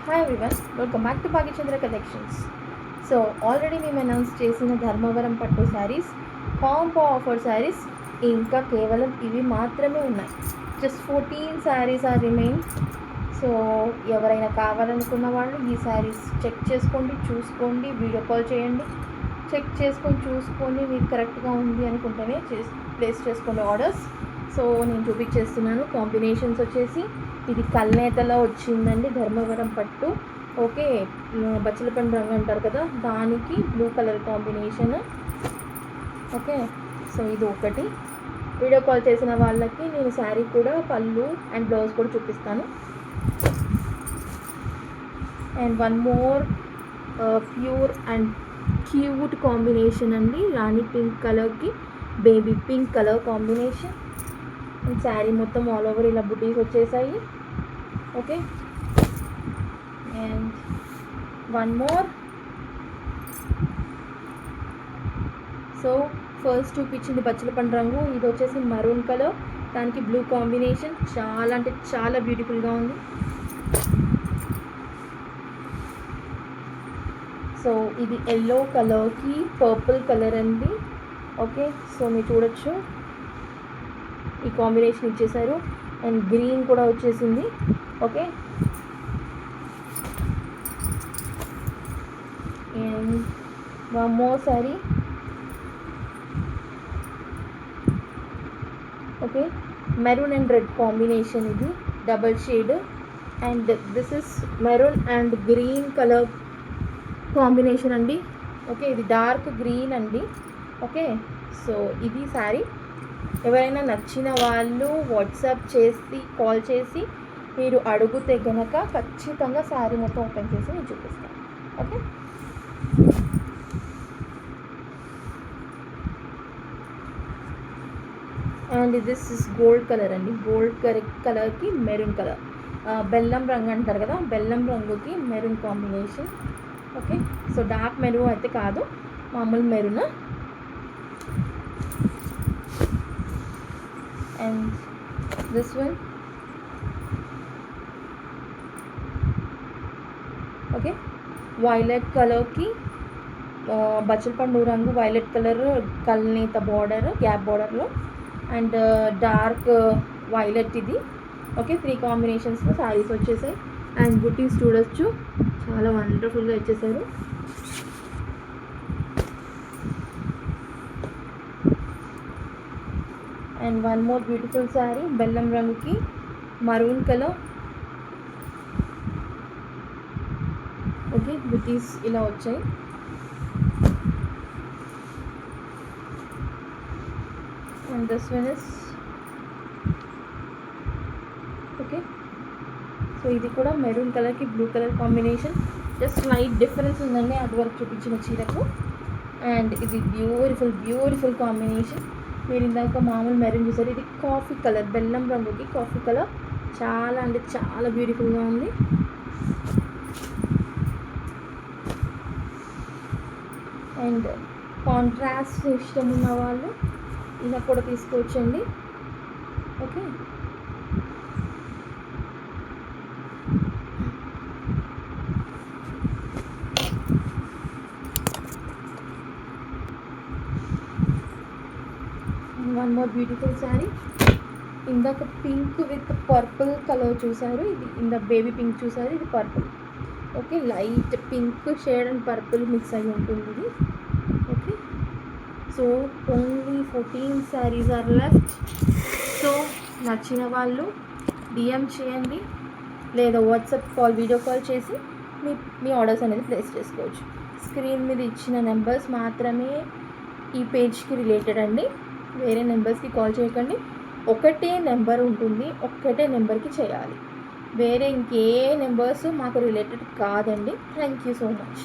Hi everyone, welcome back to Bhagyachandra collections. So already మేము announce చేసిన ధర్మవరం పట్టు శారీస్, కాంబో ఆఫర్ శారీస్ ఇంకా కేవలం ఇవి మాత్రమే ఉన్నాయి. Just 14 saris are remain. So ఎవరైనా కావాలనుకున్న వాళ్ళు ఈ శారీస్ చెక్ చేసుకోండి, చూసుకోండి, వీడియో కాల్ చేయండి. చెక్ చేసుకొని చూసుకొని మీకు కరెక్ట్గా ఉంది అనుకుంటేనే ప్లేస్ చేసుకోండి ఆర్డర్స్. సో నేను చూపించేస్తున్నాను. కాంబినేషన్స్ వచ్చేసి ఇది కల్నేతలో వచ్చిందండి, ధర్మవరం పట్టు. ఓకే, బచ్చలపండు రంగు అంటారు కదా, దానికి blue colour combination. Okay, so ఇది ఒకటి. వీడియో కాల్ చేసిన వాళ్ళకి నేను శారీ కూడా, పళ్ళు అండ్ బ్లౌజ్ కూడా చూపిస్తాను. And one more pure and cute combination అండి, రాణి పింక్ కలర్కి baby pink colour combination. And sari మొత్తం ఆల్ ఓవర్ ఇలా బుటీస్ వచ్చేసాయి. Okay, and one more. So first చూపించింది బచ్చలపండు రంగు, ఇది వచ్చేసి మరూన్ కలర్, దానికి బ్లూ కాంబినేషన్. చాలా అంటే చాలా బ్యూటిఫుల్గా ఉంది. సో ఇది ఎల్లో కలర్కి పర్పుల్ కలర్ అండి. ఓకే, సో మీరు చూడొచ్చు ఈ కాంబినేషన్ ఇచ్చేసారు. అండ్ గ్రీన్ కూడా వచ్చేసింది. Okay, and one more sorry. Okay, maroon and red combination, ఇది double shade. And this is maroon and green colour combination అండి. ఓకే, ఇది డార్క్ గ్రీన్ అండి. ఓకే, సో ఇది శారీ. ఎవరైనా నచ్చిన వాళ్ళు వాట్సాప్ చేసి కాల్ చేసి మీరు అడిగితే కనుక ఖచ్చితంగా శారీ మొత్తం ఓపెన్ చేసి నేను చూపిస్తాను. Okay, and this is gold colour అండి. గోల్డ్ కలర్కి మెరూన్ కలర్, బెల్లం రంగు అంటారు కదా, బెల్లం రంగుకి maroon combination. Okay, so dark maroon అయితే కాదు, మామూలు maroon. And this one. Okay, violet కలర్కి బచ్చలపండు రంగు, వైలెట్ కలర్ కల్నేత బార్డర్, గ్యాప్ బార్డర్లో, అండ్ డార్క్ వైలెట్ ఇది. ఓకే, 3 కాంబినేషన్స్లో శారీస్ వచ్చేసాయి. అండ్ బుటీస్ చూడొచ్చు, చాలా వండర్ఫుల్గా ఇచ్చేసారు. And one more beautiful sari, బెల్లం రంగుకి మరూన్ కలర్. ఓకే, బుటీస్ ఇలా వచ్చాయి. And this one is. Okay, so ఇది కూడా మెరూన్ కలర్కి blue colour combination. Just light difference ఉందండి అది వరకు చూపించిన చీరకు. అండ్ ఇది బ్యూటిఫుల్ కాంబినేషన్. మీరు ఇందాక మామూలు మెరూన్ చూసారు, ఇది కాఫీ కలర్, బెల్లం రంగుకి కాఫీ కలర్. చాలా అంటే చాలా బ్యూటిఫుల్గా ఉంది. అండ్ కాంట్రాస్ట్ ఇష్టం ఉన్న వాళ్ళు ఇలా కూడా తీసుకోవచ్చండి. Okay, one more beautiful sari. ఇందాక పింక్ విత్ పర్పుల్ కలర్ చూసారు, ఇది ఇందాక బేబీ పింక్ చూసారు, ఇది purple. Okay, light pink shade and purple mix అయి ఉంటుంది ఇది. Okay, so only 14 saris are left. So నచ్చిన వాళ్ళు డిఎం చేయండి, లేదా వాట్సాప్ కాల్, వీడియో కాల్ చేసి మీ ఆర్డర్స్ అనేది ప్లేస్ చేసుకోవచ్చు. స్క్రీన్ మీద ఇచ్చిన నెంబర్స్ మాత్రమే ఈ పేజ్కి రిలేటెడ్ అండి, వేరే నెంబర్స్కి కాల్ చేయకండి. ఒకటే నెంబర్ ఉంటుంది, ఒక్కటే నెంబర్కి చేయాలి. వేరే ఇంకే నెంబర్స్ మాకు రిలేటెడ్ కాదండి. Thank you so much.